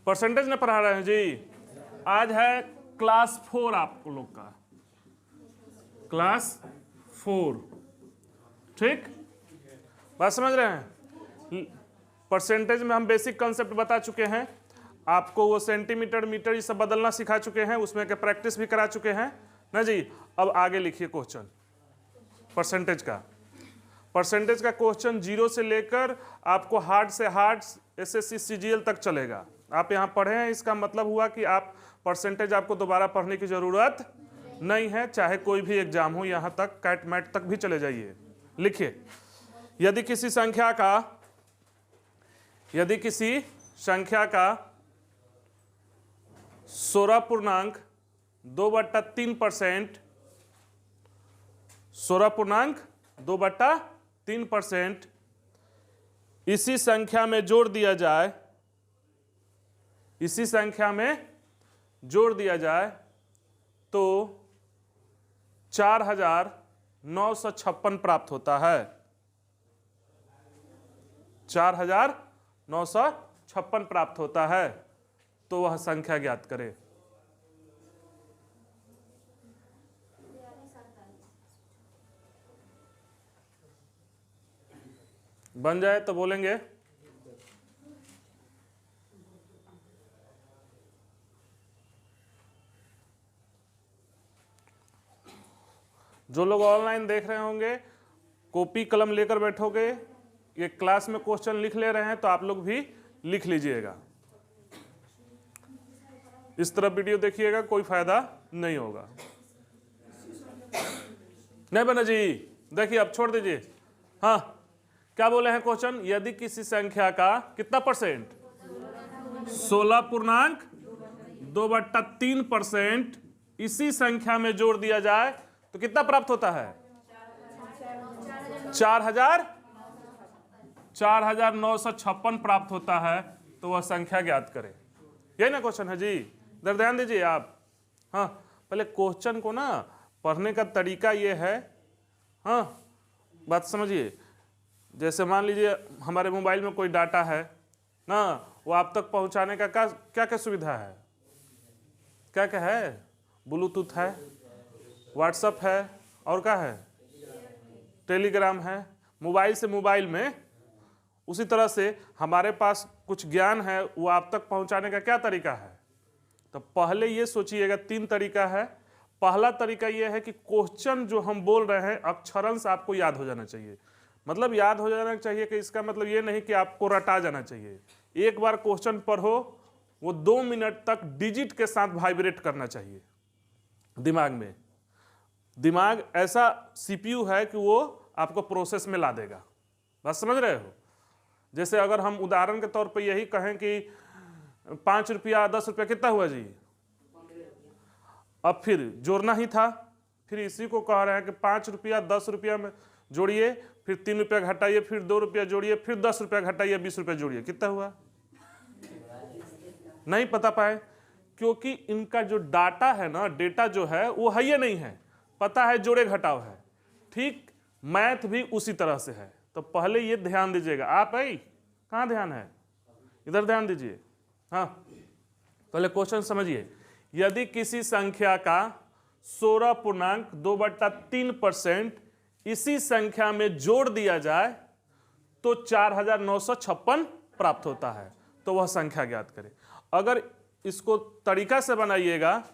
Percentage में पढ़ा रहे हैं जी। आज है क्लास 4 आप लोग का, क्लास 4, ठीक, बात समझ रहे हैं। परसेंटेज में हम बेसिक कंसेप्ट बता चुके हैं आपको, वो सेंटीमीटर मीटर ये सब बदलना सिखा चुके हैं, उसमें के प्रैक्टिस भी करा चुके हैं ना जी। अब आगे लिखिए क्वेश्चन परसेंटेज का। परसेंटेज का क्वेश्चन 0 से लेकर आपको हार्ड से हार्ड एसएससी सीजीएल तक चलेगा। आप यहाँ पढ़े हैं, इसका मतलब हुआ कि आप परसेंटेज आपको दोबारा पढ़ने की जरूरत नहीं है, चाहे कोई भी एग्जाम हो, यहाँ तक कैट मैट तक भी चले जाइए। लिखिए, यदि किसी संख्या का 16.2/3%, 16.2/3% इसी संख्या में जोड़ दिया जाए, तो 4,956 प्राप्त होता है। 4,956 प्राप्त होता है, तो वह संख्या ज्ञात करें। बन जाए तो बोलेंगे। जो लोग ऑनलाइन देख रहे होंगे, कॉपी कलम लेकर बैठोगे, ये क्लास में क्वेश्चन लिख ले रहे हैं तो आप लोग भी लिख लीजिएगा। इस तरह वीडियो देखिएगा, कोई फायदा नहीं होगा। नहीं बना जी, देखिए अब छोड़ दीजिए। हाँ, क्या बोले हैं क्वेश्चन, यदि किसी संख्या का कितना परसेंट, 16.2/3% इसी संख्या में जोड़ दिया जाए तो कितना प्राप्त होता है, 4,956 प्राप्त होता है, तो वह संख्या ज्ञात करें। यही ना क्वेश्चन है जी, इधर ध्यान दीजिए आप। हाँ, पहले क्वेश्चन को ना पढ़ने का तरीका ये है, हाँ बात समझिए। जैसे मान लीजिए हमारे मोबाइल में कोई डाटा है ना, वो आप तक पहुंचाने का क्या क्या सुविधा है, क्या क्या है, ब्लूटूथ है, व्हाट्सएप है, और क्या है, टेलीग्राम है, मोबाइल से मोबाइल में। उसी तरह से हमारे पास कुछ ज्ञान है, वो आप तक पहुंचाने का क्या तरीका है। तो पहले ये सोचिएगा, 3 तरीका है। पहला तरीका ये है कि क्वेश्चन जो हम बोल रहे हैं अक्षरंश आपको याद हो जाना चाहिए। मतलब याद हो जाना चाहिए कि इसका मतलब ये नहीं कि आपको रटा जाना चाहिए। एक बार क्वेश्चन पढ़ो, वो 2 मिनट तक डिजिट के साथ वाइब्रेट करना चाहिए दिमाग में। दिमाग ऐसा सीपीयू है कि वो आपको प्रोसेस में ला देगा। बात समझ रहे हो। जैसे अगर हम उदाहरण के तौर पे यही कहें कि 5 रुपया 10 रुपया कितना हुआ जी, अब फिर जोड़ना ही था, फिर इसी को कह रहे हैं कि 5 रुपया 10 रुपया में जोड़िए, फिर 3 रुपया घटाइए, फिर 2 रुपया जोड़िए, फिर 10 रुपया घटाइए, 20 रुपया जोड़िए, कितना हुआ नहीं पता पाए, क्योंकि इनका जो डाटा है ना, डेटा जो है वो है ये नहीं है, पता है जोड़े घटाव है। ठीक मैथ भी उसी तरह से है। तो पहले ये ध्यान दीजिएगा आप। कहाँ ध्यान है, इधर ध्यान दीजिए। हाँ, पहले क्वेश्चन समझिए। यदि किसी संख्या का 16.2/3% इसी संख्या में जोड़ दिया जाए तो 4,956 प्राप्त होता है, तो वह संख्या ज्ञात करें। अगर इसको तरीका से बनाइएगा,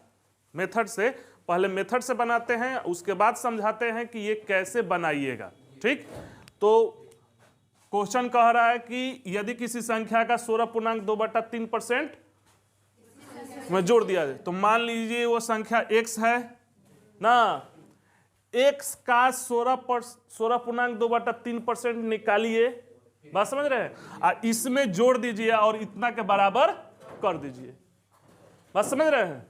मेथड से, पहले मेथड से बनाते हैं, उसके बाद समझाते हैं कि ये कैसे बनाइएगा। ठीक, तो क्वेश्चन कह रहा है कि यदि किसी संख्या का 16.2/3% में जोड़ दिया जाए, तो मान लीजिए वो संख्या x है ना, x का 16.2/3% निकालिए, बात समझ रहे हैं, और इसमें जोड़ दीजिए और इतना के बराबर कर दीजिए। बात समझ रहे हैं।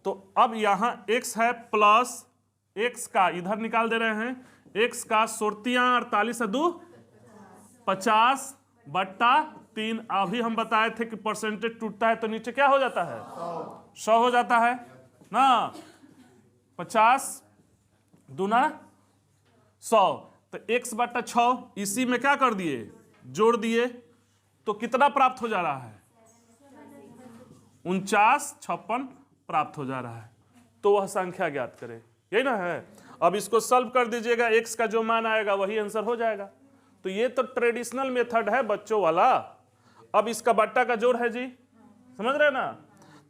तो अब यहां x है प्लस x का इधर निकाल दे रहे हैं, x का 48 50/3। अभी हम बताए थे कि परसेंटेज टूटता है तो नीचे क्या हो जाता है, 100 हो जाता है ना। 50 दूना 100, तो x/6 इसी में क्या कर दिए, जोड़ दिए, तो कितना प्राप्त हो जा रहा है, 4956 प्राप्त हो जा रहा है, तो वह संख्या ज्ञात करें। यही ना है। अब इसको सॉल्व कर दीजिएगा, x का जो मान आएगा वही आंसर हो जाएगा। तो ये तो ट्रेडिशनल मेथड है बच्चों वाला। अब इसका बट्टा का जोड़ है जी, समझ रहे हैं ना।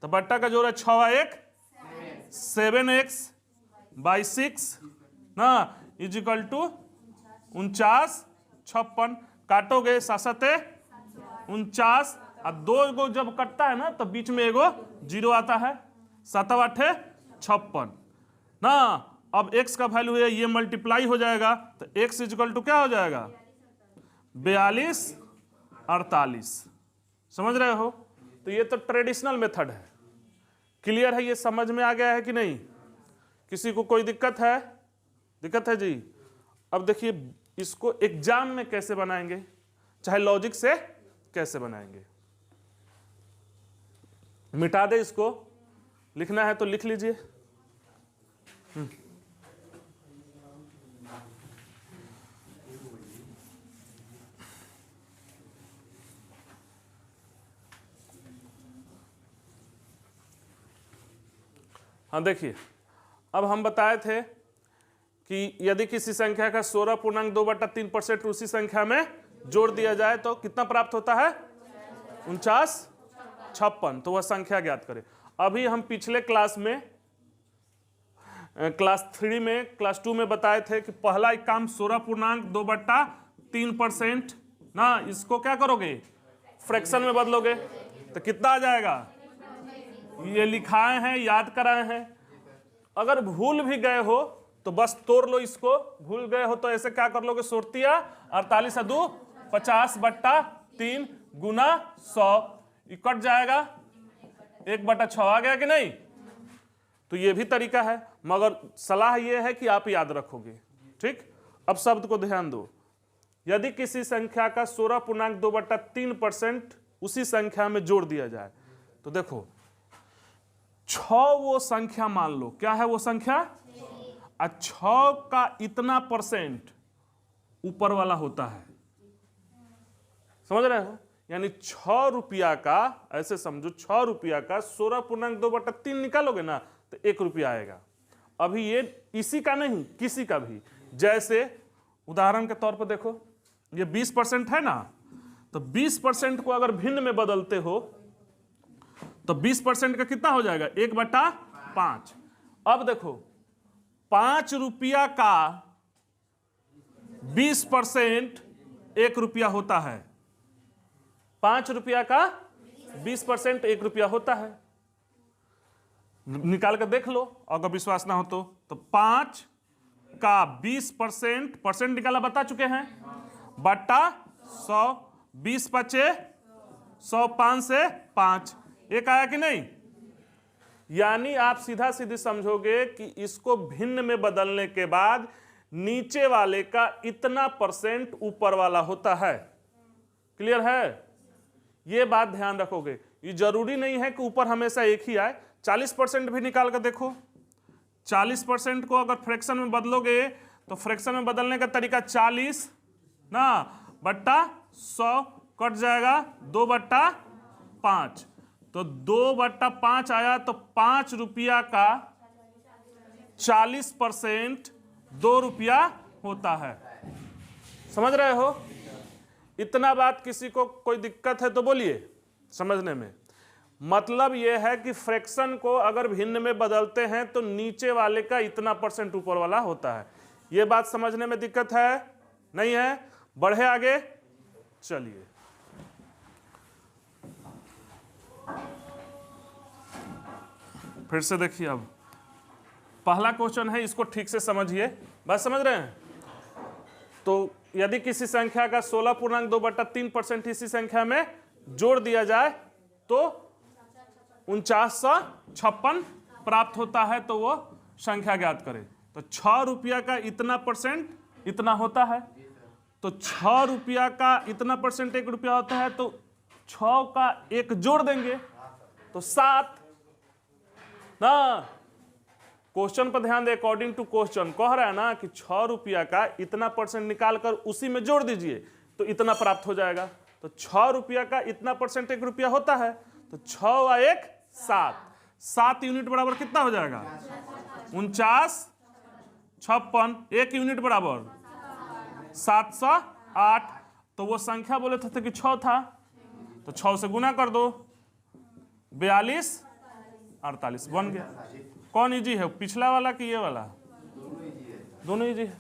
तो बट्टा का जोड़ है 6 7x बाई 6 ना इज इक्वल टू 4956। काटोगे 7 49 और 2 गो जब कटता है ना तो बीच में एगो 0 आता है। 7 8 56 ना। अब x का वैल्यू है, ये मल्टीप्लाई हो जाएगा तो x इज इक्वल टू क्या हो जाएगा 42 48। समझ रहे हो। तो ये तो ट्रेडिशनल मेथड है। क्लियर है, ये समझ में आ गया है कि नहीं। किसी को कोई दिक्कत है? दिक्कत है जी। अब देखिए इसको एग्जाम में कैसे बनाएंगे, चाहे लॉजिक से कैसे बनाएंगे। मिटा दे इसको, लिखना है तो लिख लीजिए। हाँ देखिए, अब हम बताए थे कि यदि किसी संख्या का 16.2/3% उसी संख्या में जोड़ दिया जाए तो कितना प्राप्त होता है 4956। तो वह संख्या ज्ञात करें। अभी हम पिछले क्लास में क्लास 3 में क्लास 2 में बताए थे कि पहला एक काम 16.2/3% ना, इसको क्या करोगे फ्रैक्शन में बदलोगे तो कितना आ जाएगा। ये लिखाए हैं, याद कराए हैं। अगर भूल भी गए हो तो बस तोड़ लो इसको। भूल गए हो तो ऐसे क्या कर लोगे, सोरतिया 48 2 50/3 गुना 100 कट जाएगा, 1/6 आ गया कि नहीं। तो ये भी तरीका है, मगर सलाह ये है कि आप याद रखोगे। ठीक। अब शब्द को ध्यान दो। यदि किसी संख्या का 16.2/3% उसी संख्या में जोड़ दिया जाए तो देखो 6 वो संख्या मान लो, क्या है वो संख्या, 6 का इतना % ऊपर वाला होता है। समझ रहे हो। यानी 6 रुपया का, ऐसे समझो 6 रुपया का 16.2/3 निकालोगे ना तो 1 रुपया आएगा। अभी ये इसी का नहीं, किसी का भी। जैसे उदाहरण के तौर पर देखो, ये 20% है ना, तो 20% को अगर भिन्न में बदलते हो तो 20% का कितना हो जाएगा 1/5। अब देखो 5 रुपया का 20% 1 रुपया होता है। 5 रुपया का 20% 1 रुपया होता है। निकाल कर देख लो अगर विश्वास ना हो तो 5 का 20% निकाला बता चुके हैं बटा 100, 20 5 100, 5 से 5 एक आया कि नहीं। यानी आप सीधा सीधी समझोगे कि इसको भिन्न में बदलने के बाद नीचे वाले का इतना % ऊपर वाला होता है। क्लियर है। ये बात ध्यान रखोगे। ये जरूरी नहीं है कि ऊपर हमेशा एक ही आए। 40% भी निकाल कर देखो। 40% को अगर फ्रैक्शन में बदलोगे तो फ्रैक्शन में बदलने का तरीका 40 ना बट्टा 100 कट जाएगा 2/5। तो 2/5 आया तो 5 रुपया का 40% 2 रुपया होता है। समझ रहे हो। इतना बात किसी को कोई दिक्कत है तो बोलिए समझने में। मतलब यह है कि फ्रैक्शन को अगर भिन्न में बदलते हैं तो नीचे वाले का इतना % ऊपर वाला होता है। यह बात समझने में दिक्कत है नहीं है। बढ़े आगे चलिए। फिर से देखिए, अब पहला क्वेश्चन है, इसको ठीक से समझिए। बात समझ रहे हैं। तो यदि किसी संख्या का 16.2/3% इसी संख्या में जोड़ दिया जाए तो 4956 प्राप्त होता है, तो वो संख्या ज्ञात करें। तो 6 रुपया का इतना % इतना होता है। तो 6 रुपया का इतना % 1 रुपया होता है, तो 6 का 1 जोड़ देंगे तो 7 ना। क्वेश्चन पर ध्यान दे। अकॉर्डिंग टू क्वेश्चन कह रहा है ना कि 6 रुपया का इतना % निकाल कर उसी में जोड़ दीजिए तो इतना प्राप्त हो जाएगा। तो 6 रुपया का इतना % 1 रुपया होता है, तो 6 व 1 7, 7 यूनिट बराबर कितना हो जाएगा? 49, 56, 1 यूनिट बराबर 708। तो वो संख्या बोले थे कि 6 था, तो 6 से गुना कर दो, 42, 48 बन गया। कौन इजी है, पिछला वाला कि ये वाला? दोनों इजी है,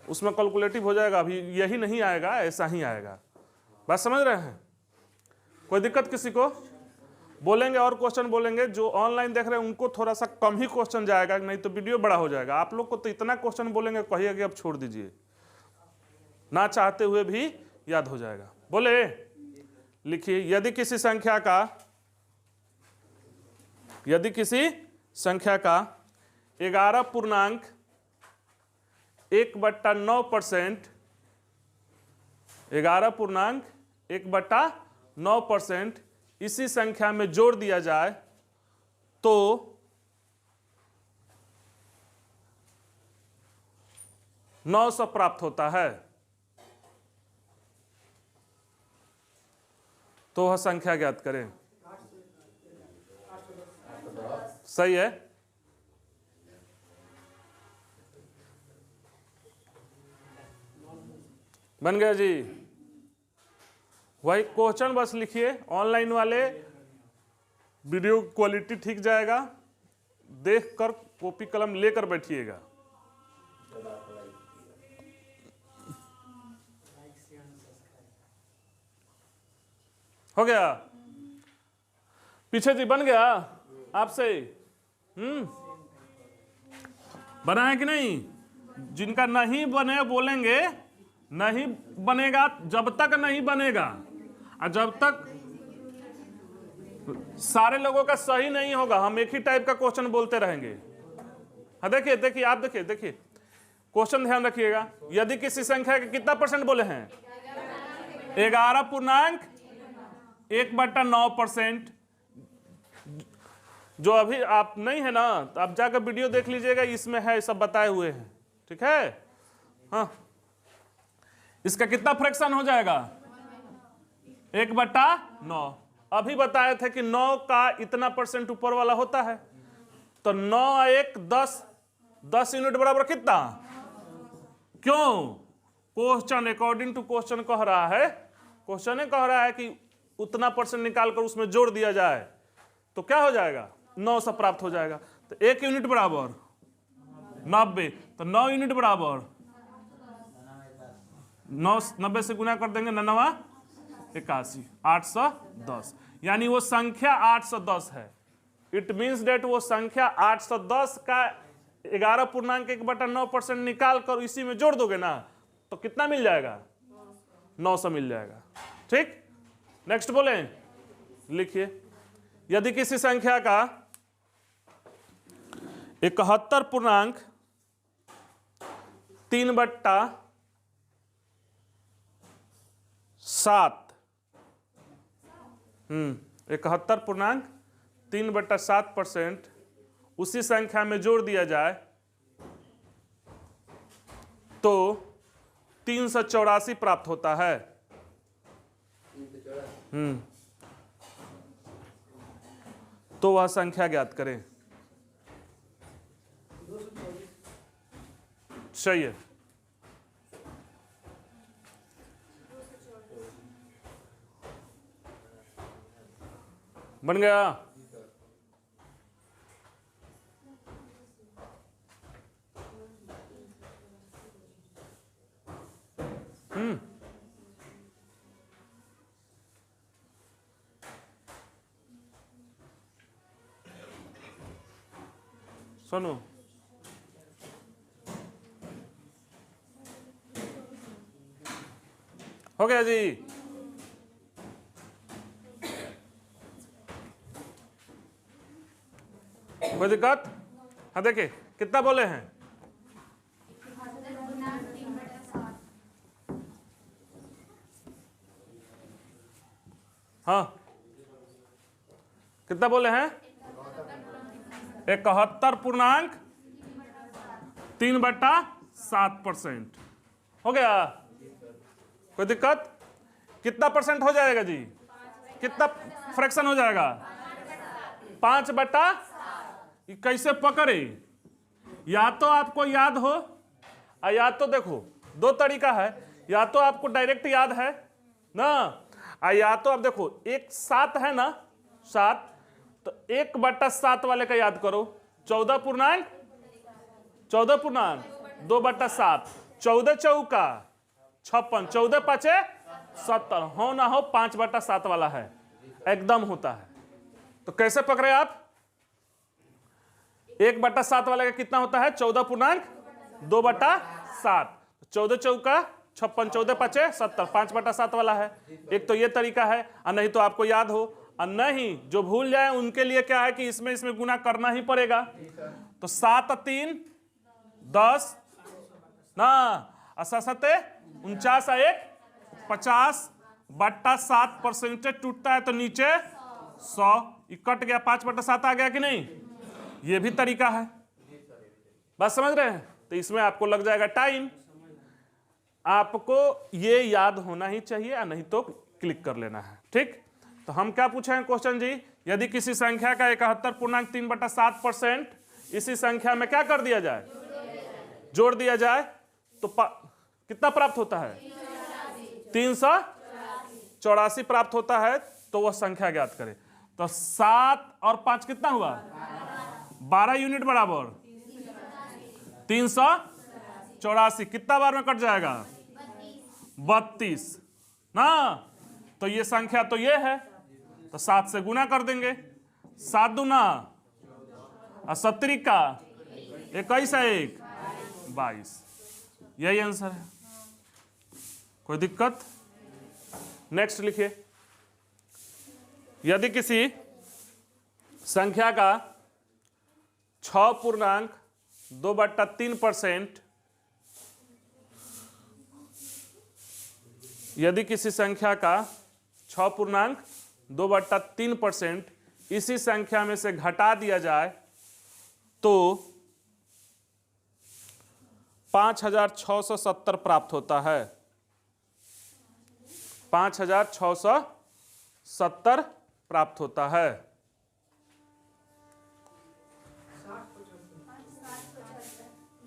उसमें कैलकुलेटिव हो जाएगा। अभी यही नहीं आएगा, ऐसा ही आएगा। बात समझ रहे हैं? कोई दिक्कत किसी को? बोलेंगे और क्वेश्चन बोलेंगे, जो ऑनलाइन देख रहे हैं उनको थोड़ा सा कम ही क्वेश्चन जाएगा, नहीं तो वीडियो बड़ा हो जाएगा। आप लोग को तो इतना क्वेश्चन बोलेंगे, कहिए कि अब छोड़ दीजिए, ना चाहते हुए भी याद हो जाएगा। बोले, लिखिए, यदि किसी संख्या का 11.1/9%, 11.1/9% इसी संख्या में जोड़ दिया जाए तो 900 प्राप्त होता है। तो वह संख्या ज्ञात करें। सही है? बन गया जी। वही क्वेश्चन बस लिखिए। ऑनलाइन वाले वीडियो क्वालिटी ठीक जाएगा, देखकर कॉपी कलम लेकर बैठिएगा। हो गया? पीछे जी बन गया आपसे? बना है कि नहीं? जिनका नहीं बने बोलेंगे नहीं बनेगा, जब तक नहीं बनेगा और जब तक सारे लोगों का सही नहीं होगा हम एक ही टाइप का क्वेश्चन बोलते रहेंगे। हाँ देखिए देखिए, आप देखिए देखिए क्वेश्चन ध्यान रखिएगा। यदि किसी संख्या के कितना परसेंट बोले हैं? 11.1/9%। जो अभी आप नहीं है ना, तो आप जाकर वीडियो देख लीजिएगा, इसमें है, सब बताए हुए हैं। ठीक है? हाँ, इसका कितना फ्रैक्शन हो जाएगा? 1/9। अभी बताए थे कि 9 का इतना परसेंट ऊपर वाला होता है, तो 9 1 10, 10 यूनिट बराबर कितना? क्यों? क्वेश्चन अकॉर्डिंग टू क्वेश्चन कह रहा है, क्वेश्चन कह रहा है कि उतना परसेंट निकालकर उसमें जोड़ दिया जाए तो क्या हो जाएगा? 900 प्राप्त हो जाएगा। तो 1 यूनिट बराबर 90, तो 9 यूनिट बराबर 90 से गुना कर देंगे, 9 81, 810। यानी वो संख्या 810 है। इट मीन्स डेट वो संख्या 810 का 11.1/9% निकाल कर इसी में जोड़ दोगे ना, तो कितना मिल जाएगा? 900 मिल जाएगा। ठीक, नेक्स्ट बोले, लिखिए, यदि किसी संख्या का 71.3/7 71.3/7% उसी संख्या में जोड़ दिया जाए तो 384 प्राप्त होता है। तो वह संख्या ज्ञात करें। सही है। बन गया? सुनो, हो गया जी? कोई दिक्कत? हाँ देखिए, कितना बोले हैं? हाँ, कितना बोले हैं? 71.3/7%। हो गया? कोई दिक्कत? कितना परसेंट हो जाएगा जी? कितना फ्रैक्शन हो जाएगा? 5/, ये कैसे पकड़े? या तो आपको याद हो और या तो देखो, दो तरीका है, या तो आपको डायरेक्ट याद है ना, या तो आप देखो 1/7 है ना, 7, तो 1/7 वाले का याद करो, 14 पूर्णांक 2/7, 14 चौका 56, 14 5 70, हो ना हो 5/7 वाला है, एकदम होता है। तो कैसे पकड़े आप? 1/7 वाले का कितना होता है? 14 पूर्णांक 2/7, 14 चौका 56, 14 5 70, 5/7 वाला है। एक तो ये तरीका है, और नहीं तो आपको याद हो, और नहीं जो भूल जाए उनके लिए क्या है कि इसमें गुना करना ही पड़ेगा। तो 7 3 10 ना, 7 49 1 50/7 परसेंटेज टूटता है, तो नीचे 100, कट गया, 5/7 आ गया कि नहीं? ये भी तरीका है, बात समझ रहे हैं? तो इसमें आपको लग जाएगा टाइम। आपको ये याद होना ही चाहिए, या नहीं तो क्लिक कर लेना है, ठीक? तो हम क्या पूछे हैं क्वेश्चन जी? यदि किसी संख्या का 71.3/7% इसी संख्या में क्या कर दिया जाए? जोड़ दिया जाए, तो कितना प्राप्त होता है? 384 प्राप्त होता है। तो वह संख्या ज्ञात करें। तो 7 और 5 कितना हुआ? 12 यूनिट बराबर 384, कितना बार में कट जाएगा? 32 ना। तो ये संख्या तो ये है, तो 7 से गुना कर देंगे, 7 दूना और 70 का 21 1 22, यही आंसर है। कोई दिक्कत? नेक्स्ट लिखिए, यदि किसी संख्या का 6.2/3%, यदि किसी संख्या का 6.2/3% इसी संख्या में से घटा दिया जाए तो 5670 प्राप्त होता है। 5670 प्राप्त होता है।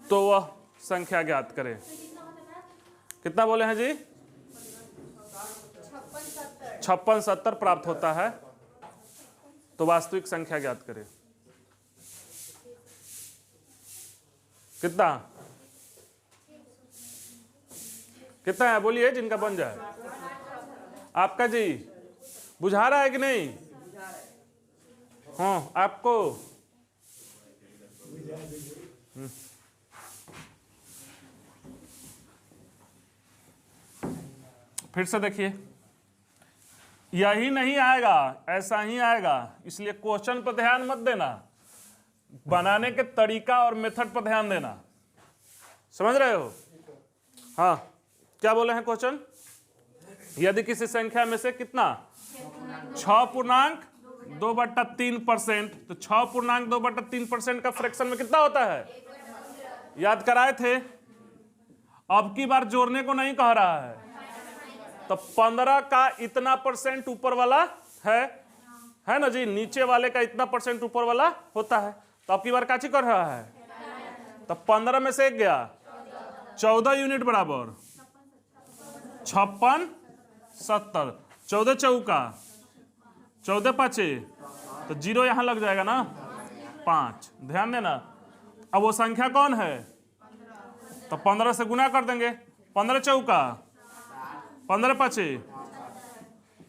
तो वह संख्या ज्ञात करें। कितना बोले हैं जी? 5670 प्राप्त होता है। तो वास्तविक संख्या ज्ञात करें। कितना कितना है बोलिए, जिनका बन जाए। आपका जी बुझा रहा है कि नहीं? हाँ आपको फिर से देखिए, यही नहीं आएगा, ऐसा ही आएगा। इसलिए क्वेश्चन पर ध्यान मत देना, बनाने के तरीका और मेथड पर ध्यान देना। समझ रहे हो? हाँ, क्या बोले हैं क्वेश्चन? यदि किसी संख्या में से कितना 6.2/3%, तो 6.2/3% का फ्रैक्शन में कितना होता है? याद कराए थे। अब की बार जोड़ने को नहीं कह रहा है। तो 15 का इतना % ऊपर वाला है ना जी, नीचे वाले का इतना % ऊपर वाला होता है। तो अब की बार काची कर रहा है? तो 15 में से एक गया, 14 यूनिट बराबर 56 70, 14 चौका 14 5, तो 0 यहां लग जाएगा ना, 5। ध्यान देना। अब वो संख्या कौन है? तो 15 से गुना कर देंगे, 15 चौका 15 5,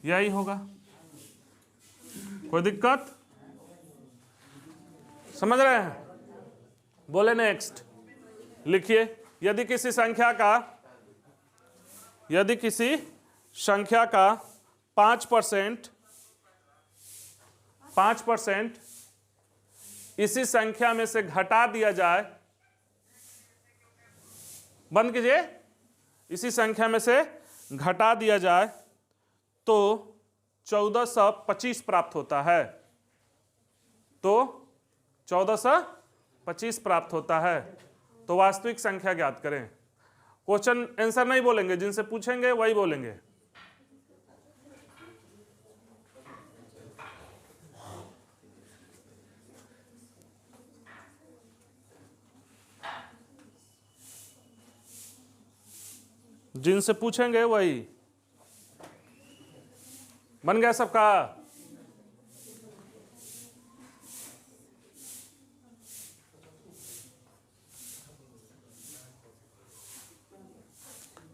यही होगा। कोई दिक्कत? समझ रहे हैं? बोले नेक्स्ट। लिखिए, यदि किसी संख्या का 5% इसी संख्या में से घटा दिया जाए, बंद कीजिए, इसी संख्या में से घटा दिया जाए तो 1425 प्राप्त होता है। तो 1425 प्राप्त होता है। तो वास्तविक संख्या ज्ञात करें। क्वेश्चन आंसर नहीं बोलेंगे, जिनसे पूछेंगे वही बोलेंगे। जिनसे पूछेंगे वही। बन गया सबका?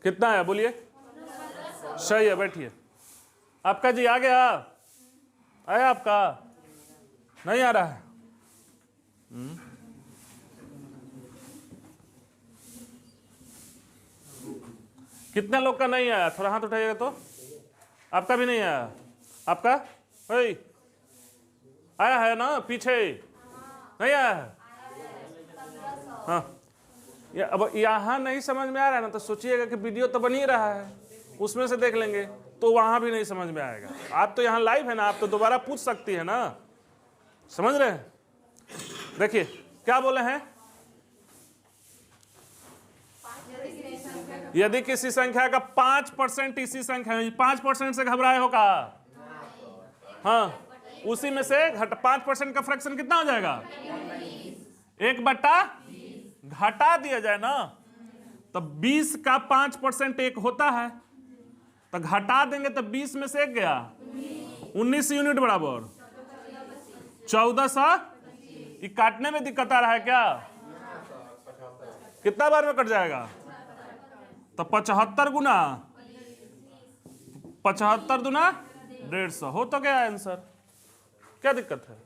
कितना है बोलिए? सही है, बैठिए। आपका जी आ गया? आया आपका? नहीं आ रहा है? कितने लोग का नहीं आया? थोड़ा हाथ उठाइएगा तो। आपका भी नहीं आया? आपका ओए आया है ना? पीछे नहीं आया है? हाँ, अब यहाँ नहीं समझ में आ रहा है ना, तो सोचिएगा कि वीडियो तो बन ही रहा है, उसमें से देख लेंगे, तो वहां भी नहीं समझ में आएगा। आप तो यहाँ लाइव है ना, आप तो दोबारा पूछ सकती है ना, समझ रहे हैं? देखिए क्या बोले हैं, यदि किसी संख्या का 5% इसी संख्या में, 5% से घबराए हो का? हाँ, उसी में से 5% का फ्रैक्शन कितना हो जाएगा? 1/, घटा दिया जाए ना, तो 20 का 5% 1 होता है, तो घटा देंगे तो 20 में से 1 गया, 19 यूनिट बराबर 1400। ये काटने में दिक्कत आ रहा है क्या? कितना बार में कट जाएगा? तो 75 गुना 75 दुना 150 हो तो गया आंसर। क्या दिक्कत है?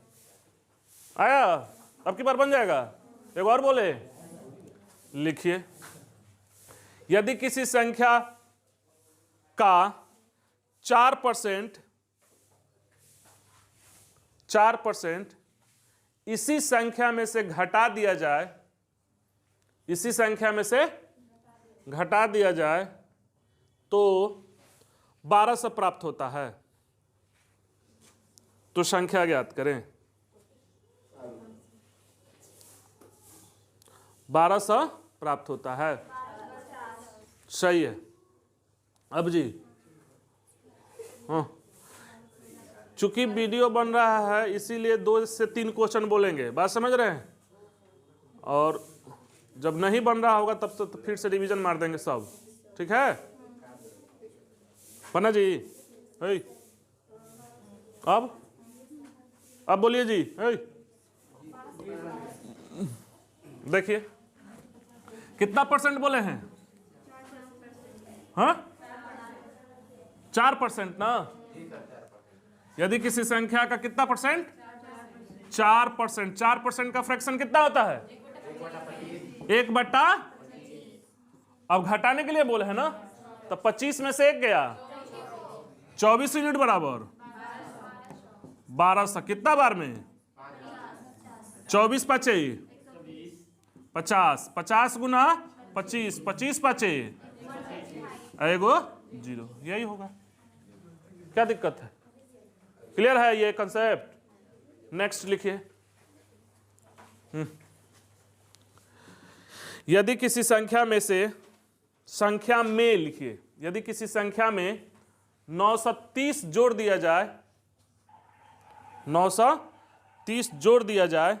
आया? अब की बार बन जाएगा। एक और बोले, लिखिए, यदि किसी संख्या का 4% इसी संख्या में से घटा दिया जाए, इसी संख्या में से घटा दिया जाए तो 1200 प्राप्त होता है, तो संख्या ज्ञात करें। 1200 प्राप्त होता है, सही है। अब जी हाँ, चूंकि वीडियो बन रहा है इसीलिए 2 से 3 क्वेश्चन बोलेंगे, बात समझ रहे हैं? और जब नहीं बन रहा होगा तब तो फिर से रिवीजन मार देंगे सब, ठीक है? पन्ना जी है? अब बोलिए जी है? देखिए कितना परसेंट बोले हैं? हाँ, 4% ना। यदि किसी संख्या का कितना परसेंट? 4%। 4% का फ्रैक्शन कितना होता है? 1/, अब घटाने के लिए बोले है ना, तो 25 में से 1 गया, 24 यूनिट बराबर 1200। कितना बार में? 24 5 50, 50 गुना 25, 25 5 एगो 0, यही होगा। क्या दिक्कत है? क्लियर है ये कंसेप्ट? नेक्स्ट लिखिए, यदि किसी संख्या में से, संख्या में लिखिए, यदि किसी संख्या में 930 जोड़ दिया जाए, 930 जोड़ दिया जाए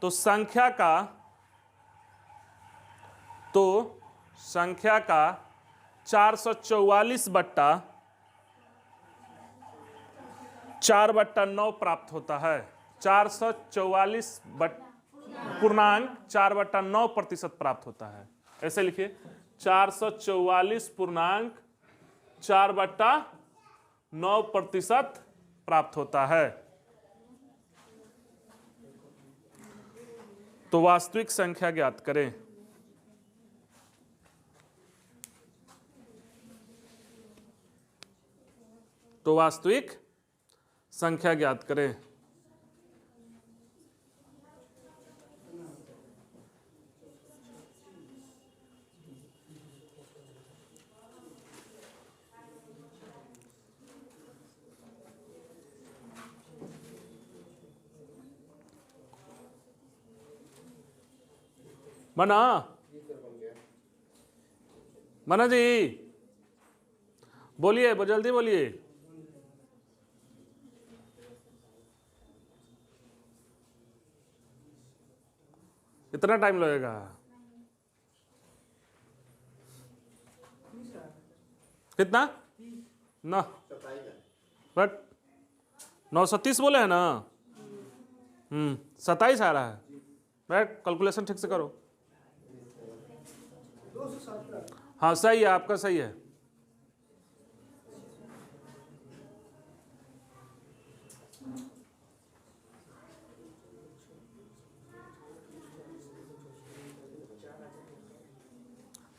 तो संख्या का 444 बट्टा 4/9 प्राप्त होता है। 444 पूर्णांक 4/9% प्राप्त होता है। ऐसे लिखिए, 444 पूर्णांक 4/9% प्राप्त होता है। तो वास्तविक संख्या ज्ञात करें। तो वास्तविक संख्या ज्ञात करें। मना जी बोलिए, जल्दी बोलिए। इतना टाइम लगेगा? कितना ना, बट 930 बोले हैं ना, 27 आ रहा है। बैठ कैलकुलेशन ठीक से करो। हाँ सही है, आपका सही है।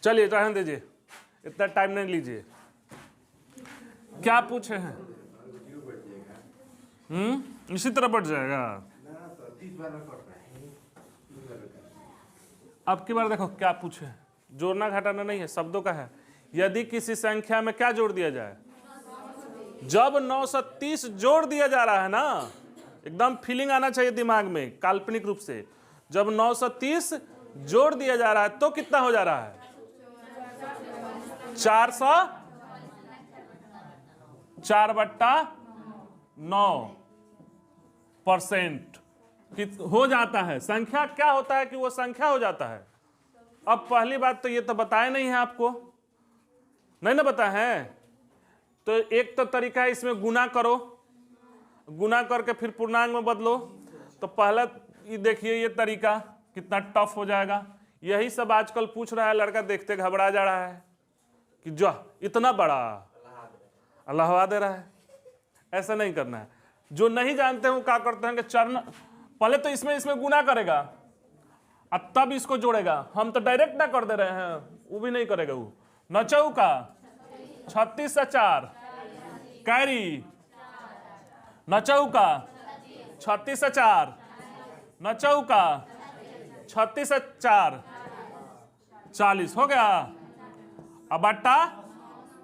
चलिए रहने दीजिए, इतना टाइम नहीं लीजिए। क्या पूछे हैं? इसी तरह बढ़ जाएगा। अब की बार देखो क्या पूछे, जोड़ना घटाना नहीं है, शब्दों का है। यदि किसी संख्या में क्या जोड़ दिया जाए, जब 930 जोड़ दिया जा रहा है ना, एकदम फीलिंग आना चाहिए दिमाग में काल्पनिक रूप से। जब 930 जोड़ दिया जा रहा है तो कितना हो जा रहा है? 4/9% हो जाता है। संख्या क्या होता है कि वो संख्या हो जाता है। अब पहली बात तो ये तो बताया नहीं है आपको, नहीं ना बताया है। तो एक तो तरीका है, इसमें गुना करो, गुना करके फिर पूर्णांक में बदलो। तो पहला ये देखिए, ये तरीका कितना टफ हो जाएगा। यही सब आजकल पूछ रहा है लड़का, देखते घबरा जा रहा है कि जो इतना बड़ा अल्लाह दे रहा है। ऐसा नहीं करना है। जो नहीं जानते हैं वो क्या करते हैं कि चरण पहले तो इसमें गुना करेगा और तब इसको जोड़ेगा। हम तो डायरेक्ट ना कर दे रहे हैं, वो भी नहीं करेगा। वो 9 चौका 36 से 4 कैरी, 9 चौका 36 से 4, 9 चौका 36 से 4 40 हो गया। अब बट्टा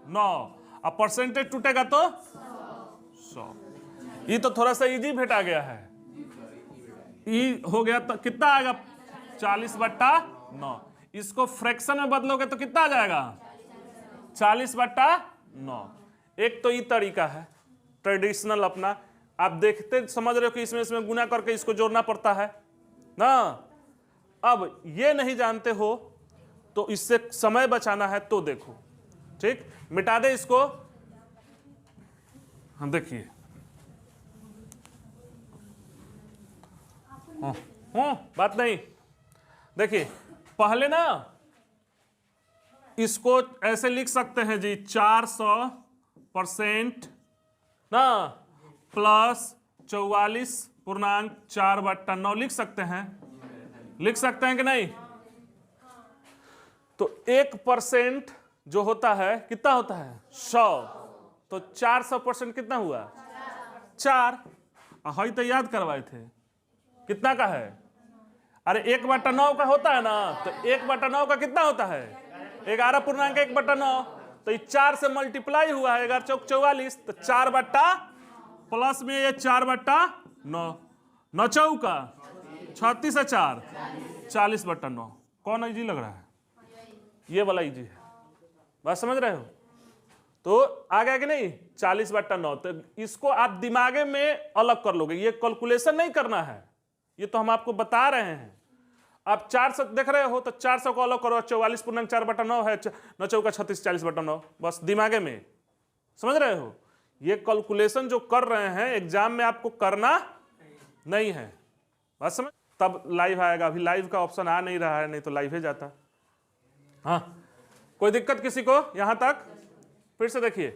9, अब परसेंटेज टूटेगा तो 100। ये तो थोड़ा सा इजी भेटा गया है। ई हो गया तो कितना आएगा? 40/9। इसको फ्रैक्शन में बदलोगे तो कितना आ जाएगा? 40/9। एक तो ये तरीका है ट्रेडिशनल अपना, आप देखते समझ रहे हो कि इसमें गुना करके इसको जोड़ना पड़ता है ना। अब ये नहीं जानते हो तो इससे समय बचाना है तो देखो, ठीक, मिटा दे इसको। हम देखिए, बात नहीं, देखिए पहले ना इसको ऐसे लिख सकते हैं जी, 400% ना प्लस 44.4/9 लिख सकते हैं। लिख सकते हैं कि नहीं? तो 1% जो होता है कितना होता है? 100। तो 400% कितना हुआ? 4। हई तो याद करवाए थे, कितना का है? अरे 1/9 का होता है ना, तो 1/9 का कितना होता है? 11.1/9। तो ये 4 से मल्टीप्लाई हुआ है, 11 चौक 44। तो 4 बट्टा प्लस में ये 4/9, 9 चौका 36 से 4 40/9। कौन इजी लग रहा है? ये वाला इजी है, बात समझ रहे हो? तो आ गया कि नहीं? 40/9। तो इसको आप दिमागे में अलग कर लोगे, ये कैलकुलेशन नहीं करना है, ये तो हम आपको बता रहे हैं। आप 400 देख रहे हो तो 400 को अलग करो, 44.4/9 है, 9 चौका 36 40/9, बस दिमागे में, समझ रहे हो? ये कैलकुलेशन जो कर रहे हैं एग्जाम में आपको करना नहीं है, बस समझ। तब लाइव आएगा, अभी लाइव का ऑप्शन आ नहीं रहा है, नहीं तो लाइव ही जाता। हाँ, कोई दिक्कत किसी को यहां तक? फिर से देखिए,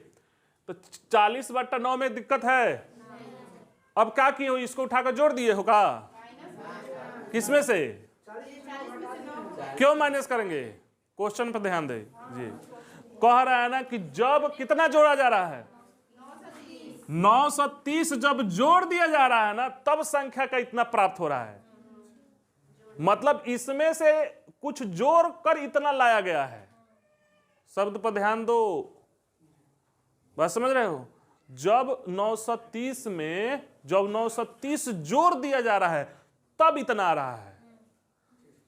तो 40/9 में दिक्कत है। अब क्या किए हो? इसको उठाकर जोड़ दिए हो का? किसमें से? क्यों माइनस करेंगे? क्वेश्चन पर ध्यान दे जी। कह रहा है ना कि जब कितना जोड़ा जा रहा है? 930 जब जोड़ दिया जा रहा है ना, तब संख्या का इतना प्राप्त हो रहा है। मतलब इसमें से कुछ जोड़ कर इतना लाया गया है। शब्द पर ध्यान दो, बात समझ रहे हो? जब 930 में जब 930 जोड़ दिया जा रहा है तब इतना आ रहा है।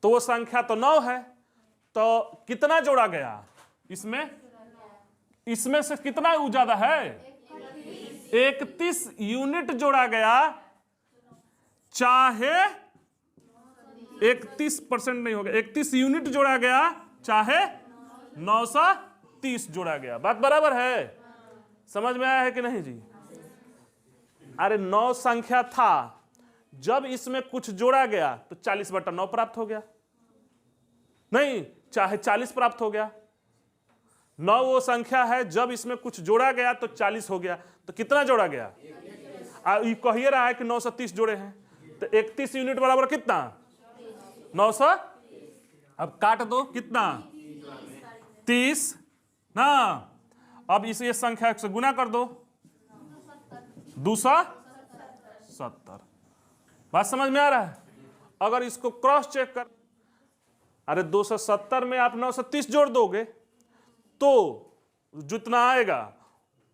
तो वो संख्या तो 9 है, तो कितना जोड़ा गया इसमें? इसमें से कितना ज्यादा है? 31 यूनिट जोड़ा गया, चाहे 31% नहीं होगा, 31 यूनिट जोड़ा गया, चाहे 930। 930 जोड़ा गया। बात बराबर है? समझ में आया है कि नहीं जी? अरे 9 संख्या था, जब इसमें कुछ जोड़ा गया तो 40/9 प्राप्त हो गया, नहीं चाहे 40 प्राप्त हो गया। 9 वो संख्या है जब इसमें कुछ जोड़ा गया तो 40 हो गया, तो कितना जोड़ा गया? ये कहिए रहा है कि 930 जोड़े हैं, तो 31 यूनिट बराबर कितना? 900। अब काट दो, कितना? 30 ना। अब इसे संख्या से गुना कर दो, 270। बात समझ में आ रहा है? अगर इसको क्रॉस चेक कर, अरे 270 में आप 930 जोड़ दोगे तो जितना आएगा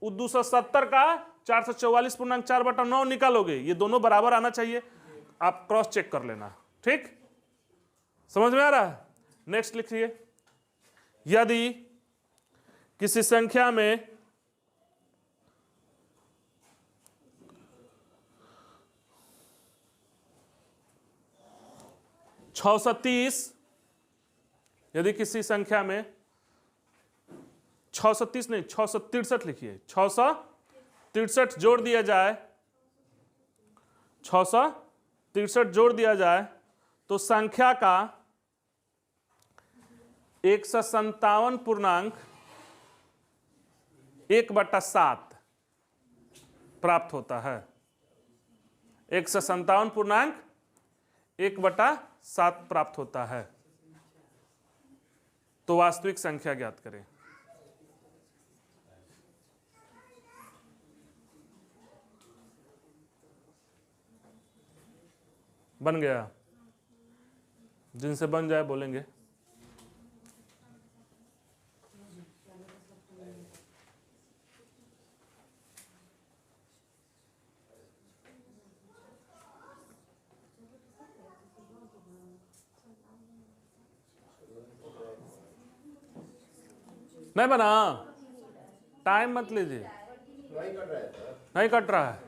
वो 270 का 444.4/9 निकालोगे, ये दोनों बराबर आना चाहिए। आप क्रॉस चेक कर लेना, ठीक? समझ में आ रहा है? नेक्स्ट लिखिए, यदि किसी संख्या में 630, यदि किसी संख्या में 630 नहीं 663 लिखिए, 663 जोड़ दिया जाए, 663 जोड़ दिया जाए तो संख्या का 157.1/7 प्राप्त होता है। 157.1/7 प्राप्त होता है। तो वास्तविक संख्या ज्ञात करें। बन गया? जिनसे बन जाए बोलेंगे। नहीं बना? टाइम मत लीजिए, नहीं कट रहा है।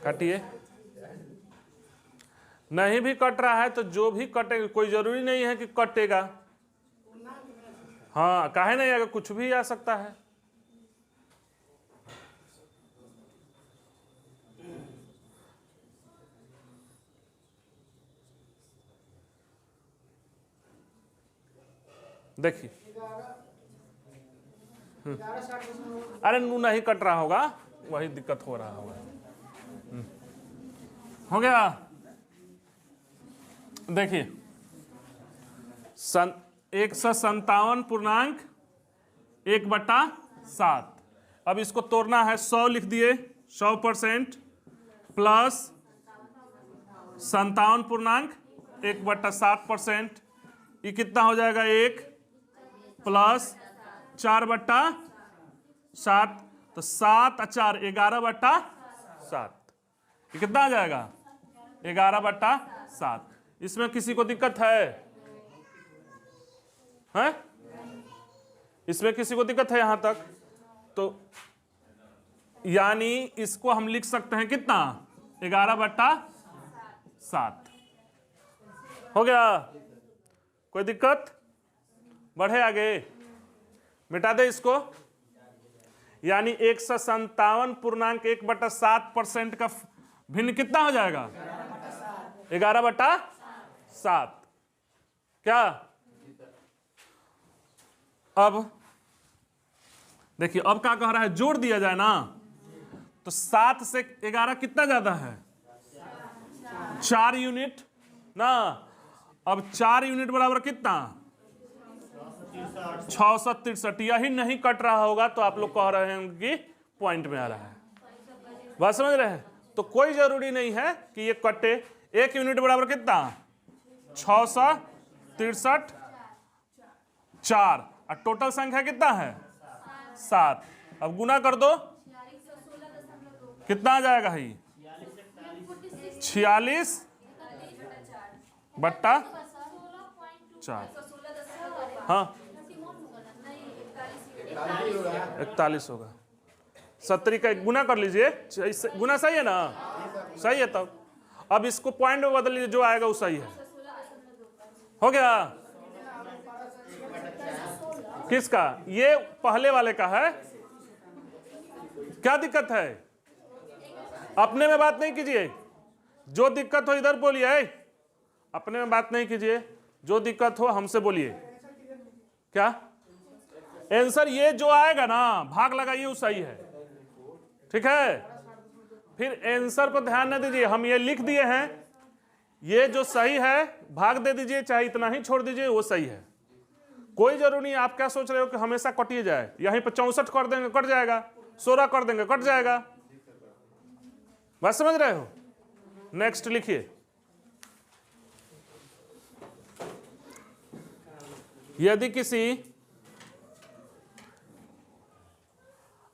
काटिए। नहीं भी कट रहा है तो जो भी कटेगा, कोई जरूरी नहीं है कि कटेगा। हाँ, काहे नहीं आएगा, कुछ भी आ सकता है। देखिए, अरे नहीं कट रहा होगा, वही दिक्कत हो रहा होगा। हो गया? देखिए, 157.1/7। अब इसको तोड़ना है, 100 लिख दिए, 100% प्लस 57.1/7%, ये कितना हो जाएगा? 1 प्लस 4/7, तो 7 और 4 11/7, ये कितना आ जाएगा? 11/7। इसमें किसी को दिक्कत है? इसमें किसी को दिक्कत है यहां तक? तो यानी इसको हम लिख सकते हैं कितना? 11/7। हो गया? कोई दिक्कत? बढ़े आगे, मिटा दे इसको। यानी 157.1/7% का भिन्न कितना हो जाएगा? 11/7। क्या? अब देखिए, अब क्या कह रहा है? जोड़ दिया जाए ना, तो 7 से 11 कितना ज्यादा है? 4 यूनिट ना। अब 4 यूनिट बराबर कितना? 663। यही नहीं कट रहा होगा तो आप लोग कह रहे हैं कि पॉइंट में आ रहा है। बात समझ रहे हैं? तो कोई जरूरी नहीं है कि ये कटे। 1 यूनिट बराबर कितना? 663 4, और टोटल संख्या कितना है? 7। अब गुना कर दो, कितना आ जाएगा? ही 46/4। हाँ, 41 होगा। 70 का गुना कर लीजिए, गुना सही है ना? सही है। तब अब इसको पॉइंट में बदल लीजिए, जो आएगा वो सही है। हो गया? किसका? ये पहले वाले का है। क्या दिक्कत है? अपने में बात नहीं कीजिए, जो दिक्कत हो इधर बोलिए, अपने में बात नहीं कीजिए, जो दिक्कत हो हमसे बोलिए। क्या आंसर? ये जो आएगा ना भाग लगाइए वो सही है, ठीक है? फिर आंसर को ध्यान न दीजिए, हम ये लिख दिए हैं, ये जो सही है भाग दे दीजिए, चाहे इतना ही छोड़ दीजिए, वो सही है। कोई जरूरी नहीं। आप क्या सोच रहे हो कि हमेशा कटिए जाए? यहीं पर 64 कर देंगे कट जाएगा, 16 कर देंगे कट जाएगा। बात समझ रहे हो? नेक्स्ट लिखिए। यदि किसी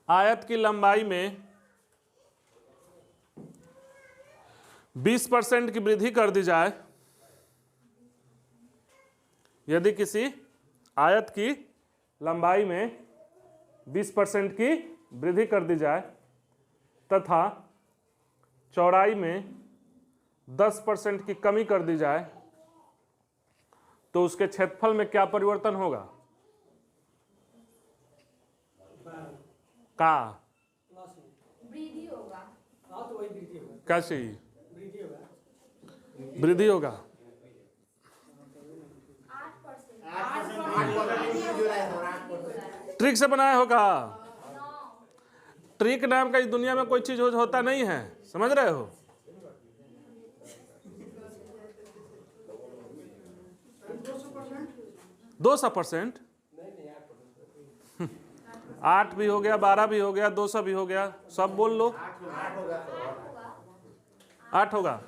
आयत की लंबाई में 20% की वृद्धि कर दी जाए, यदि किसी आयत की लंबाई में 20% की वृद्धि कर दी जाए तथा चौड़ाई में 10% की कमी कर दी जाए, तो उसके क्षेत्रफल में क्या परिवर्तन होगा? का वृद्धि होगा। हाँ तो वही वृद्धि होगा। क्या चाहिए? वृद्धि होगा। वृद्धि होगा। 8%। ट्रिक से बनाया होगा। ट्रिक नाम का इस दुनिया में कोई चीज होता नहीं है, समझ रहे हो? दो 200%। 8 भी हो गया, 12 भी हो गया, 200 भी हो गया, सब बोल लो। 8 होगा।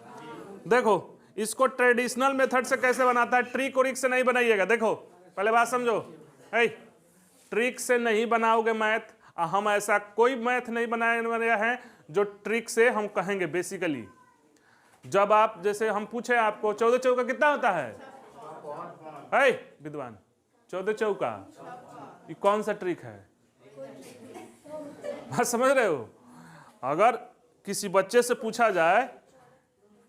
देखो इसको ट्रेडिशनल मेथड से कैसे बनाता है, ट्रिक और से नहीं बनाइएगा। देखो पहले बात समझो, ट्रिक से नहीं बनाओगे मैथ। हम ऐसा कोई मैथ नहीं बनाया है जो ट्रिक से हम कहेंगे। बेसिकली जब आप जैसे हम पूछे आपको 14 चौका कितना होता है विद्वान? 14 चौका ये कौन सा ट्रिक है? बात समझ रहे हो? अगर किसी बच्चे से पूछा जाए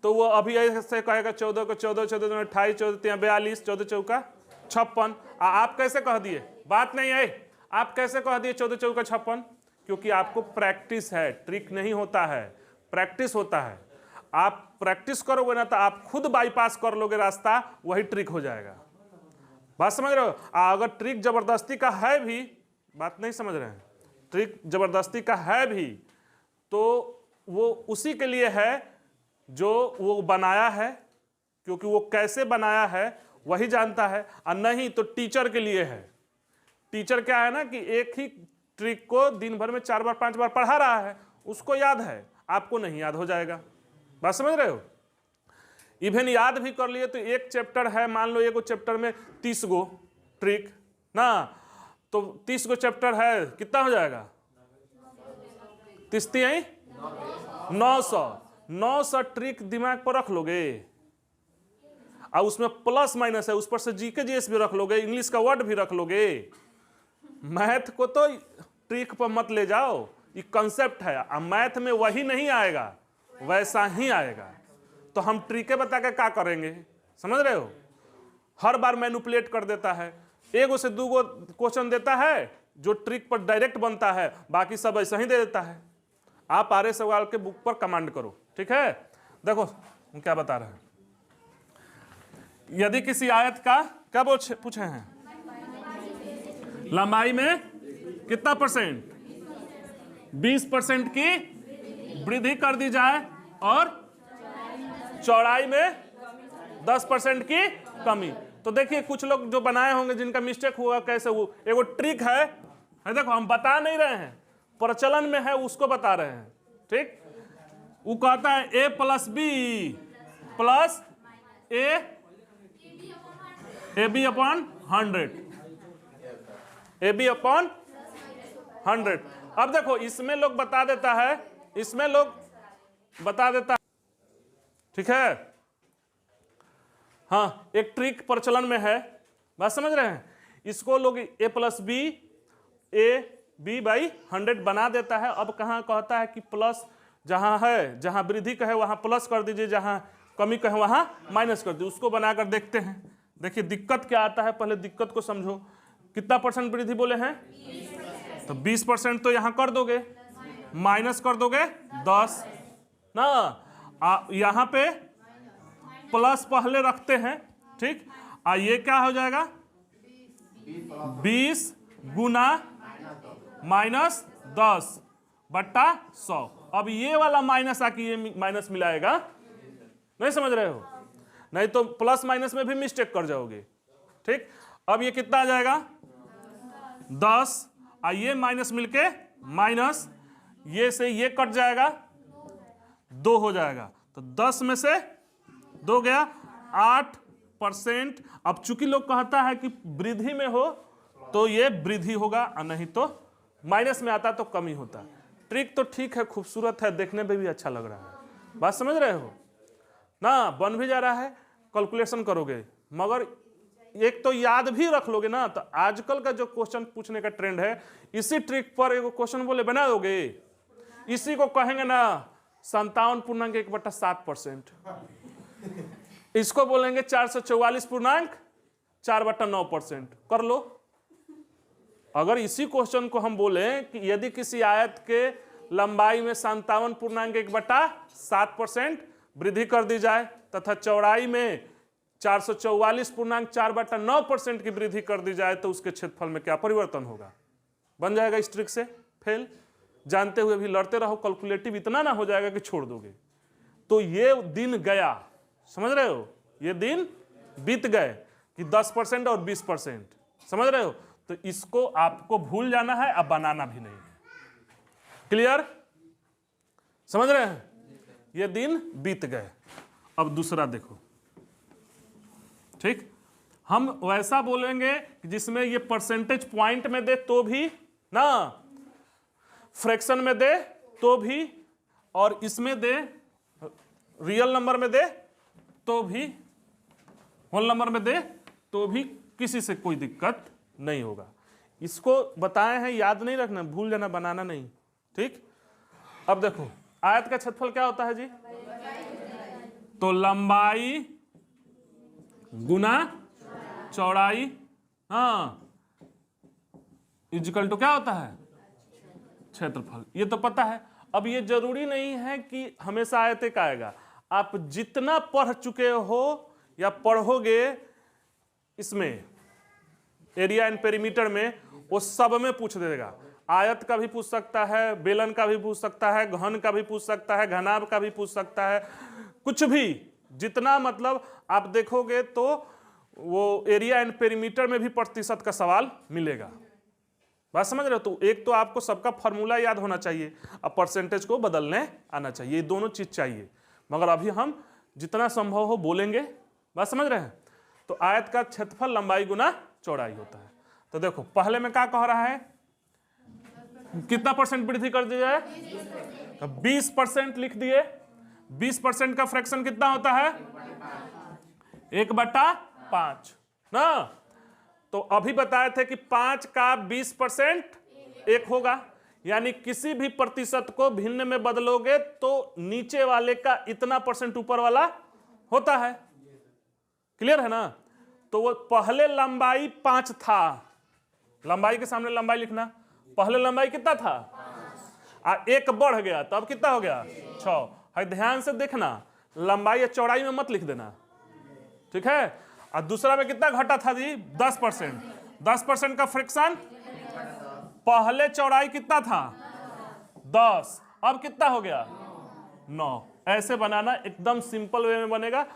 तो वो अभी ऐसे कहेगा 14 को 14 14 28 14 42 14 चौका 56। आप कैसे कह दिए? बात नहीं है, आप कैसे कह दिए 14 चौका 56? क्योंकि आपको प्रैक्टिस है, ट्रिक नहीं होता है, प्रैक्टिस होता है। आप प्रैक्टिस करोगे ना तो आप खुद बाईपास कर लोगे रास्ता, वही ट्रिक हो जाएगा। बात समझ रहे हो? अगर ट्रिक जबरदस्ती का है भी, बात नहीं समझ रहे हैं, ट्रिक जबरदस्ती का है भी तो वो उसी के लिए है जो वो बनाया है, क्योंकि वो कैसे बनाया है वही जानता है, और नहीं तो टीचर के लिए है। टीचर क्या है ना कि एक ही ट्रिक को दिन भर में 4 बार 5 बार पढ़ा रहा है, उसको याद है, आपको नहीं याद हो जाएगा। बात समझ रहे हो? इवन याद भी कर लिए तो एक चैप्टर है, मान लो एक चैप्टर में 30 गो ट्रिक ना, तो 30 गो चैप्टर है, कितना हो जाएगा? 30 900 ट्रिक दिमाग पर रख लोगे, और उसमें प्लस माइनस है, उस पर से जीके जीएस भी रख लोगे, इंग्लिश का वर्ड भी रख लोगे। मैथ को तो ट्रिक पर मत ले जाओ, ये कंसेप्ट है। अब मैथ में वही नहीं आएगा, वैसा ही आएगा। तो हम ट्रिकें बता के क्या करेंगे? समझ रहे हो? हर बार मैनिपुलेट कर देता है, एगो से 2 गो क्वेश्चन देता है जो ट्रिक पर डायरेक्ट बनता है, बाकी सब ऐसा ही दे देता है। आप आर्य सवाल के बुक पर कमांड करो, ठीक है? देखो हम क्या बता रहे हैं। यदि किसी आयत का क्या पूछे हैं? लंबाई में कितना परसेंट? 20% की वृद्धि कर दी जाए और चौड़ाई में 10% की कमी। तो देखिए कुछ लोग जो बनाए होंगे जिनका मिस्टेक हुआ, कैसे वो एगो ट्रिक है, देखो हम बता नहीं रहे हैं, प्रचलन में है उसको बता रहे हैं, ठीक? वो कहता है a + b प्लस ab/100। अब देखो इसमें लोग बता देता है, इसमें लोग बता देता है, ठीक है? हाँ एक ट्रिक प्रचलन में है, बात समझ रहे हैं? इसको लोग a + b/100 बना देता है। अब कहाँ कहता है कि प्लस जहां है, जहां वृद्धि कहे वहां प्लस कर दीजिए, जहां कमी कहे वहां माइनस कर दीजिए। उसको बनाकर देखते हैं, देखिए दिक्कत क्या आता है, पहले दिक्कत को समझो। कितना परसेंट वृद्धि बोले हैं? तो 20% तो यहां कर दोगे, माइनस कर दोगे 10 ना, यहां पे प्लस पहले रखते हैं, ठीक। ये क्या हो जाएगा? 20 गुना माइनस 10 बट्टा 100। अब ये वाला माइनस आके ये माइनस मिलाएगा, नहीं समझ रहे हो? नहीं तो प्लस माइनस में भी मिस्टेक कर जाओगे, ठीक। अब ये कितना आ जाएगा? 10, ये माइनस मिलके माइनस, ये से ये कट जाएगा, 2 हो जाएगा। तो 10 में से 2 गया, 8%। अब चूंकि लोग कहता है कि वृद्धि में हो तो ये वृद्धि होगा, और नहीं तो माइनस में आता तो कमी होता। ट्रिक तो ठीक है, खूबसूरत है, देखने में भी अच्छा लग रहा है, बात समझ रहे हो ना? बन भी जा रहा है, कैलकुलेशन करोगे, मगर एक तो याद भी रख लोगे ना। तो आजकल का जो क्वेश्चन पूछने का ट्रेंड है, इसी ट्रिक पर एक क्वेश्चन बोले बना दोगे, इसी को कहेंगे ना 57.1/7%। इसको बोलेंगे 444.4/9%। कर लो। अगर इसी क्वेश्चन को हम बोले कि यदि किसी आयत के लंबाई में 57.1/7% वृद्धि कर दी जाए तथा चौड़ाई में 444.4/9% की वृद्धि कर दी जाए तो उसके क्षेत्रफल में क्या परिवर्तन होगा? बन जाएगा इस ट्रिक से फेल। जानते हुए भी लड़ते रहो, कैलकुलेटिव इतना ना हो जाएगा कि छोड़ दोगे। तो ये दिन गया, समझ रहे हो? ये दिन बीत गए कि 10% और 20%, समझ रहे हो? तो इसको आपको भूल जाना है, अब बनाना भी नहीं है। क्लियर? समझ रहे हैं? ये दिन बीत गए। अब दूसरा देखो, ठीक। हम वैसा बोलेंगे कि जिसमें ये परसेंटेज पॉइंट में दे तो भी ना, फ्रैक्शन में दे तो भी, और इसमें दे रियल नंबर में दे तो भी, होल नंबर में दे तो भी, किसी से कोई दिक्कत नहीं होगा। इसको बताए हैं, याद नहीं रखना, भूल जाना, बनाना नहीं, ठीक। अब देखो आयत का क्षेत्रफल क्या होता है जी? तो लंबाई गुना चौड़ाई, हाँ, इक्वल टू क्या होता है? क्षेत्रफल। ये तो पता है। अब ये जरूरी नहीं है कि हमेशा आयत एक आएगा, आप जितना पढ़ चुके हो या पढ़ोगे इसमें एरिया एंड पेरीमीटर में, वो सब में पूछ देगा। आयत का भी पूछ सकता है, बेलन का भी पूछ सकता है, घन का भी पूछ सकता है, घनाभ का भी पूछ सकता है, कुछ भी, जितना मतलब आप देखोगे तो वो एरिया एंड पेरीमीटर में भी प्रतिशत का सवाल मिलेगा। बात समझ रहे हो? तो एक तो आपको सबका फॉर्मूला याद होना चाहिए, अब परसेंटेज को बदलने आना चाहिए, ये दोनों चीज चाहिए। मगर अभी हम जितना संभव हो बोलेंगे, बात समझ रहे हैं? तो आयत का क्षेत्रफल लंबाई गुना चौड़ाई होता है। तो देखो पहले में क्या कह रहा है, कितना परसेंट वृद्धि कर दी जाए? तो 20% लिख दिए। 20% का फ्रैक्शन कितना होता है? 1/5 ना। तो अभी बताए थे कि 5 का 20% 1 होगा, यानी किसी भी प्रतिशत को भिन्न में बदलोगे तो नीचे वाले का इतना परसेंट ऊपर वाला होता है। क्लियर है ना? तो वो पहले लंबाई 5 था, लंबाई के सामने लंबाई लिखना, पहले लंबाई कितना था? 1 बढ़ गया तो अब कितना हो गया? 6। है, ध्यान से देखना, लंबाई या चौड़ाई में मत लिख देना, ठीक है। और दूसरा में कितना घटा था जी? 10%। 10% का फ्रैक्शन, पहले चौड़ाई कितना था? 10, अब कितना हो गया? 9। ऐसे बनाना, एकदम सिंपल वे में बनेगा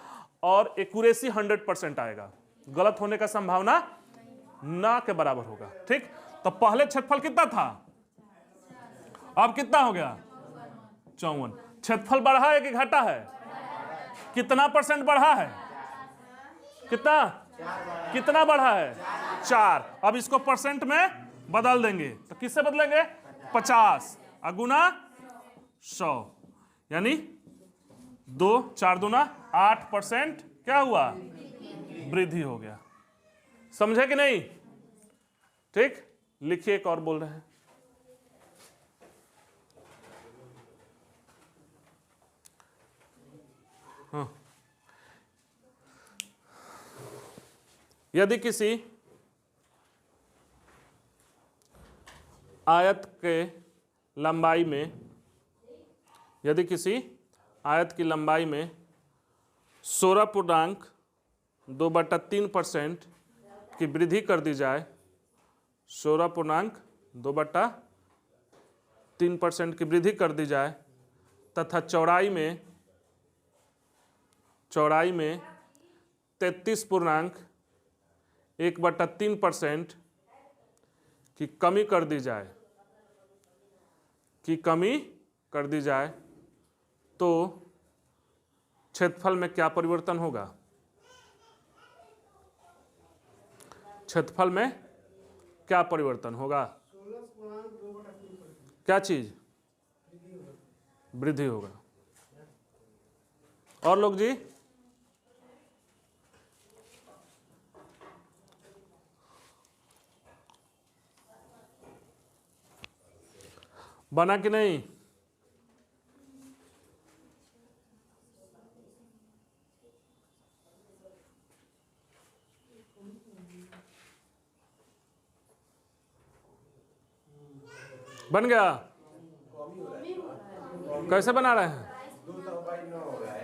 और एक्यूरेसी 100% आएगा, गलत होने का संभावना ना के बराबर होगा, ठीक। तो पहले क्षेत्रफल कितना था, अब कितना हो गया? 54। क्षेत्रफल बढ़ा है कि घटा है? कितना परसेंट बढ़ा है? कितना बढ़ा है? 4। अब इसको परसेंट में बदल देंगे, तो किससे बदलेंगे? 50 गुना 100, यानी 2 4 दूना 8% क्या हुआ? वृद्धि हो गया। समझे कि नहीं? ठीक, लिखिए। एक और बोल रहे हैं, हाँ, यदि किसी आयत के लंबाई में, यदि किसी आयत की लंबाई में 16.2/3% की वृद्धि कर दी जाए, 16.2/3% की वृद्धि कर दी जाए तथा चौड़ाई में 33.1/3% की कमी कर दी जाए, तो क्षेत्रफल में क्या परिवर्तन होगा? क्षेत्रफल में क्या परिवर्तन होगा? क्या चीज? वृद्धि होगा। और लोग जी? बना कि नहीं? बन गया? कैसे बना रहे हैं?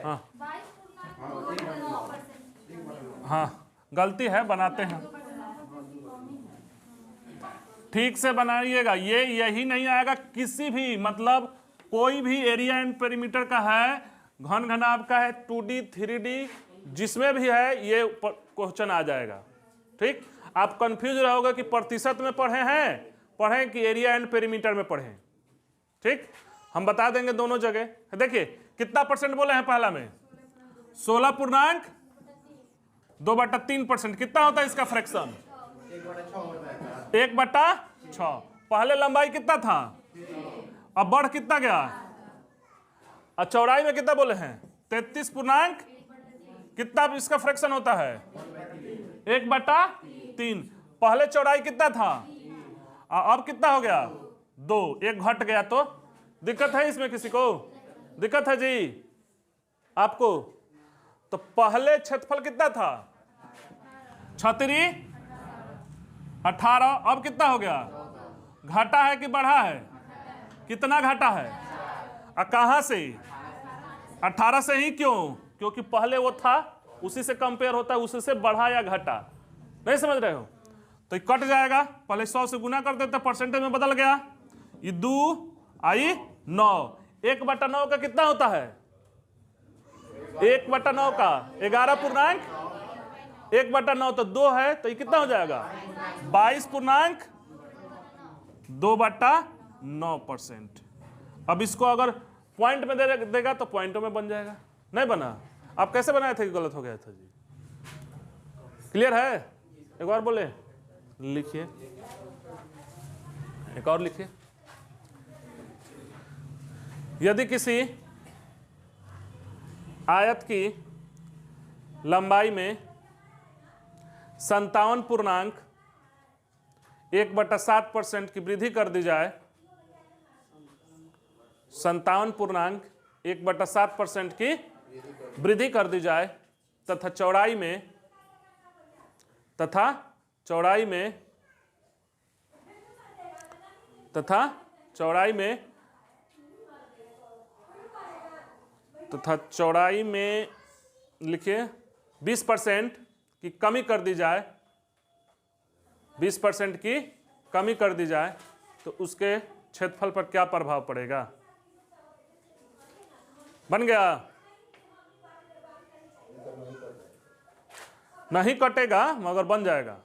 हाँ हाँ, गलती है, बनाते हैं। ठीक से बनाइएगा। यही नहीं आएगा किसी भी, मतलब कोई भी एरिया एंड पेरीमीटर का है, घन घनाभ का है, 2D 3D जिसमें भी है ये क्वेश्चन आ जाएगा। ठीक, आप कंफ्यूज रहोगे कि प्रतिशत में पढ़ें कि एरिया एंड पेरीमीटर में पढ़ें। ठीक, हम बता देंगे दोनों जगह। देखिए कितना परसेंट बोले हैं पहला में? 16.2/3%। कितना होता है इसका फ्रैक्शन? 1/6। पहले लंबाई कितना था, अब बढ़ कितना गया? और चौड़ाई में कितना बोले हैं? 33 पूर्णांक कितना इसका फ्रैक्शन होता है? 1/3। पहले चौड़ाई कितना था, अब कितना हो गया? 2। 1 घट गया। तो दिक्कत है इसमें? किसी को दिक्कत है जी? आपको? तो पहले क्षेत्रफल कितना था? 36 18। अब कितना हो गया? घटा है कि बढ़ा है? कितना घटा है? कहां से? 18 से ही। क्यों? क्योंकि पहले वो था, उसी से कंपेयर होता है, उसी से बढ़ा या घटा। नहीं समझ रहे हो? तो कट जाएगा। पहले 100 से गुना कर देते, परसेंटेज में बदल गया। ये 2 आई 9। 1/9 का कितना होता है? 1/9 का 11 पूर्णांक 1/9। तो 2 है, तो ये कितना हो जाएगा? 22 पूर्णांक 2/9%। अब इसको अगर पॉइंट में देगा तो पॉइंटों में बन जाएगा। नहीं बना? आप कैसे बनाए थे कि गलत हो गया था जी? क्लियर है? एक और बोले, लिखिए, एक और लिखिए। यदि किसी आयत की लंबाई में 57.1/7% की वृद्धि कर दी जाए, 57.1/7% की वृद्धि कर दी जाए तथा चौड़ाई में लिखिए 20% की कमी कर दी जाए, 20% की कमी कर दी जाए, तो उसके क्षेत्रफल पर क्या प्रभाव पड़ेगा? बन गया? नहीं कटेगा मगर बन जाएगा।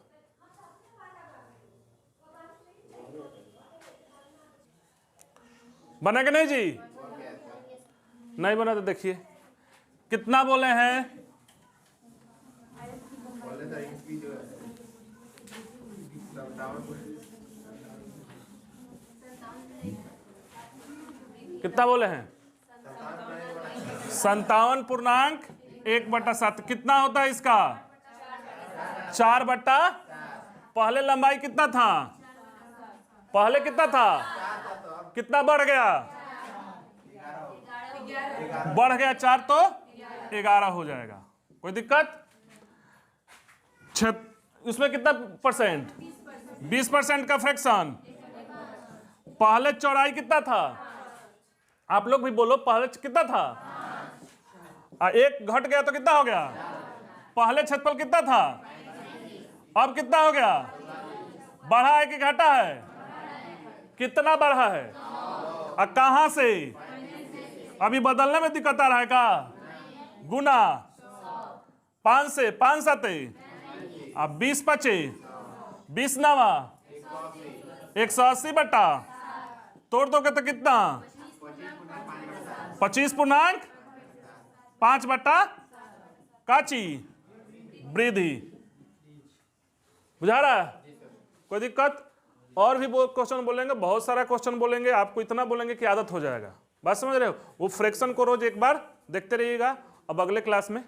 बना कि नहीं जी? नहीं बना तो देखिए कितना बोले हैं? कितना बोले हैं? 57.1/7। कितना होता है इसका? 4 पहले लंबाई कितना था? पहले कितना था? कितना बढ़ गया? बढ़ गया 4 तो 11 हो जाएगा। कोई दिक्कत? उसमें कितना परसेंट? 20% का फ्रैक्शन। पहले चौड़ाई कितना था? आप लोग भी बोलो, पहले कितना था? एक घट गया तो कितना हो गया? पहले क्षेत्रफल कितना था? अब कितना हो गया? बढ़ा है कि घटा है? कितना बढ़ा है? और कहां से? अभी बदलने में दिक्कत आ रहा है का? गुना 5 से 5 7 अब 20 5 20 9 180 बटा तोड़ दोगे तो कितना? 25.5 बटा काची वृद्धि। बुझा रहा है? कोई दिक्कत? और भी क्वेश्चन बोलेंगे, बहुत सारा क्वेश्चन बोलेंगे, आपको इतना बोलेंगे कि आदत हो जाएगा। बात समझ रहे हो? वो फ्रैक्शन को रोज एक बार देखते रहिएगा। अब अगले क्लास में